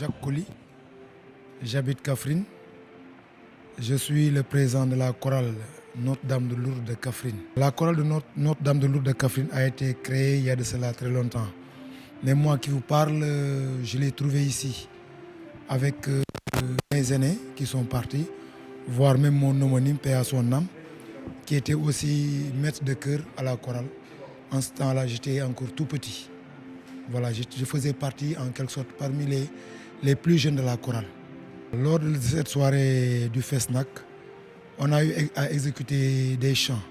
Jacques Colly, j'habite Kaffrine. Je suis le président de la chorale Notre-Dame de Lourdes de Kaffrine. La chorale de Notre-Dame de Lourdes de Kaffrine a été créée il y a de cela très longtemps. Mais moi qui vous parle, je l'ai trouvée ici avec mes aînés qui sont partis, voire même mon homonyme, paix à son âme, qui était aussi maître de chœur à la chorale. En ce temps-là, j'étais encore tout petit. Voilà, je faisais partie en quelque sorte parmi les plus jeunes de la chorale. Lors de cette soirée du Fesnac, on a eu à exécuter des chants.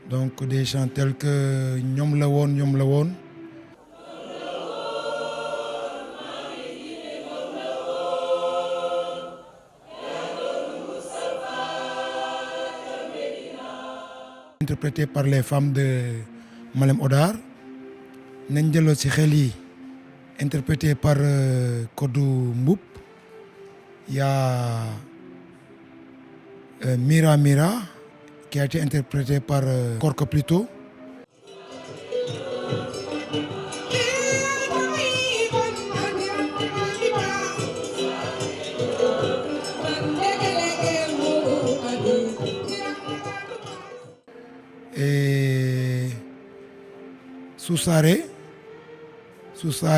Donc des chants tels que Nyom Lawon, Nyom Lawon. Interprété par les femmes de Malem Odar. Nenjelo Sikheli, interprété par Kodou Mboup. Il y a Mira Mira, qui a été interprété par Korko Plito. Et Soussare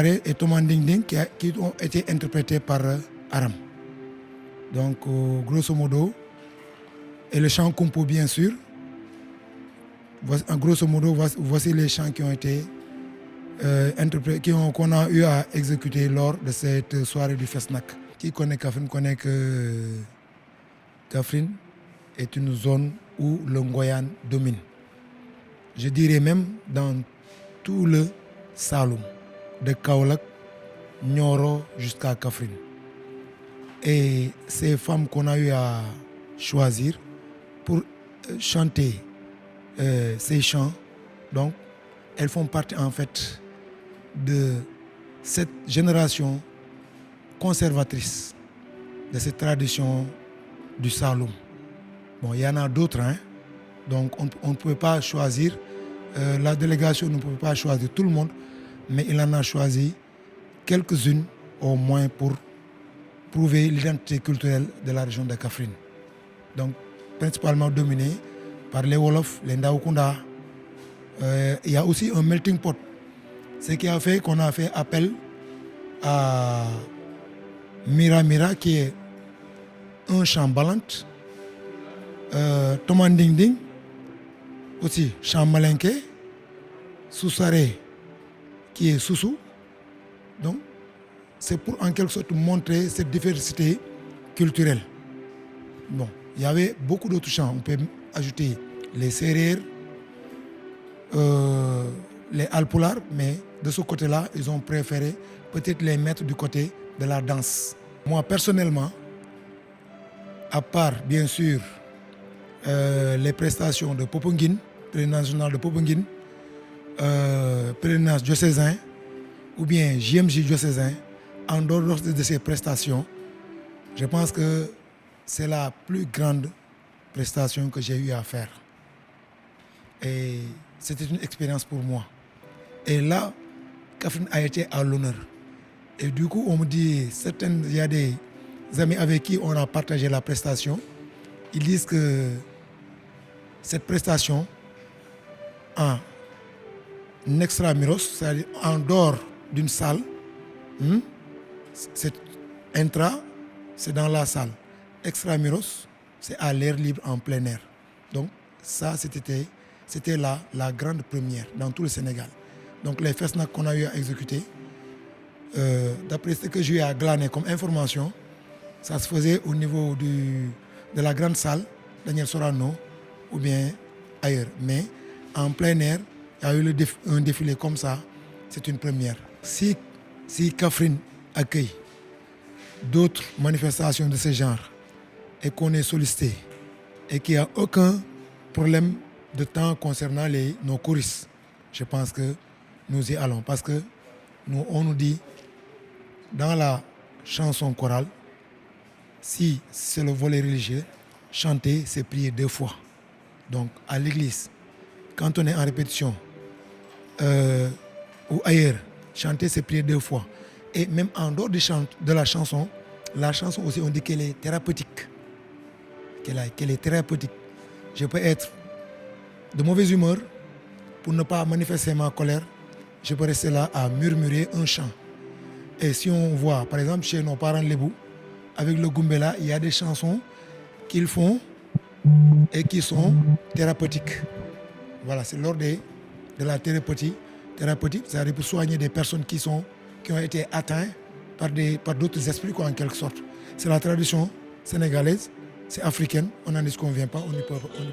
et Tomanding Ding qui ont été interprétés par Aram. Donc, grosso modo, et le chant compo bien sûr. En grosso modo, voici les chants qui ont été interprétés, qu'on a eu à exécuter lors de cette soirée du Fesnac. Qui connaît Kaffrine connaît que Kaffrine est une zone où le Ngoyan domine. Je dirais même dans tout le Saloum, de Kaolack, Nioro jusqu'à Kaffrine. Et ces femmes qu'on a eu à choisir pour chanter ces chants, donc elles font partie en fait de cette génération conservatrice de cette tradition du Saloum. Bon, il y en a d'autres, hein? Donc on ne pouvait pas choisir, la délégation ne pouvait pas choisir tout le monde, mais il en a choisi quelques-unes au moins pour prouver l'identité culturelle de la région de Kaffrine. Donc principalement dominé par les Wolofs, les Ndaoukunda. Il y a aussi un melting pot. Ce qui a fait qu'on a fait appel à Mira Mira, qui est un chant balant, Tomanding Ding, aussi chant malinké, Soussare, qui est Soussou. Donc, c'est pour en quelque sorte montrer cette diversité culturelle. Bon, il y avait beaucoup d'autres chants. On peut ajouter les Sérères, les Alpulaar, mais de ce côté-là, ils ont préféré peut-être les mettre du côté de la danse. Moi, personnellement, à part, bien sûr, les prestations de Popenguine, pèlerinage national de Popenguine, pèlerinage diocésain, ou bien JMJ diocésain, en dehors de ces prestations, je pense que c'est la plus grande prestation que j'ai eu à faire. Et c'était une expérience pour moi. Et là, Kaffrine a été à l'honneur. Et du coup, on me dit, il y a des amis avec qui on a partagé la prestation. Ils disent que cette prestation, en extramuros, c'est-à-dire en dehors d'une salle, c'est intra, c'est dans la salle. Extramuros, c'est à l'air libre en plein air. Donc ça, c'était la grande première dans tout le Sénégal. Donc les Fesnac qu'on a eu à exécuter, d'après ce que j'ai eu à glaner comme information, ça se faisait au niveau de la grande salle, Daniel Sorano, ou bien ailleurs. Mais en plein air, il y a eu un défilé comme ça, c'est une première. Si Kaffrine accueille d'autres manifestations de ce genre et qu'on est sollicité et qu'il n'y a aucun problème de temps concernant nos choristes, je pense que nous y allons. Parce que on nous dit, dans la chanson chorale, si c'est le volet religieux, chanter, c'est prier 2 fois. Donc à l'église, quand on est en répétition ou ailleurs, chanter, c'est prier 2 fois. Et même en dehors de la chanson aussi, on dit qu'elle est thérapeutique. Qu'elle est thérapeutique. Je peux être de mauvaise humeur pour ne pas manifester ma colère. Je peux rester là à murmurer un chant. Et si on voit, par exemple, chez nos parents Lébou, avec le Gumbela, il y a des chansons qu'ils font et qui sont thérapeutiques. Voilà, c'est l'ordre de la thérapeutique. Thérapeutique, c'est-à-dire pour soigner des personnes qui ont été atteintes par d'autres esprits, quoi, en quelque sorte. C'est la tradition sénégalaise, c'est africaine, on n'en disconvient pas, on n'y peut rien.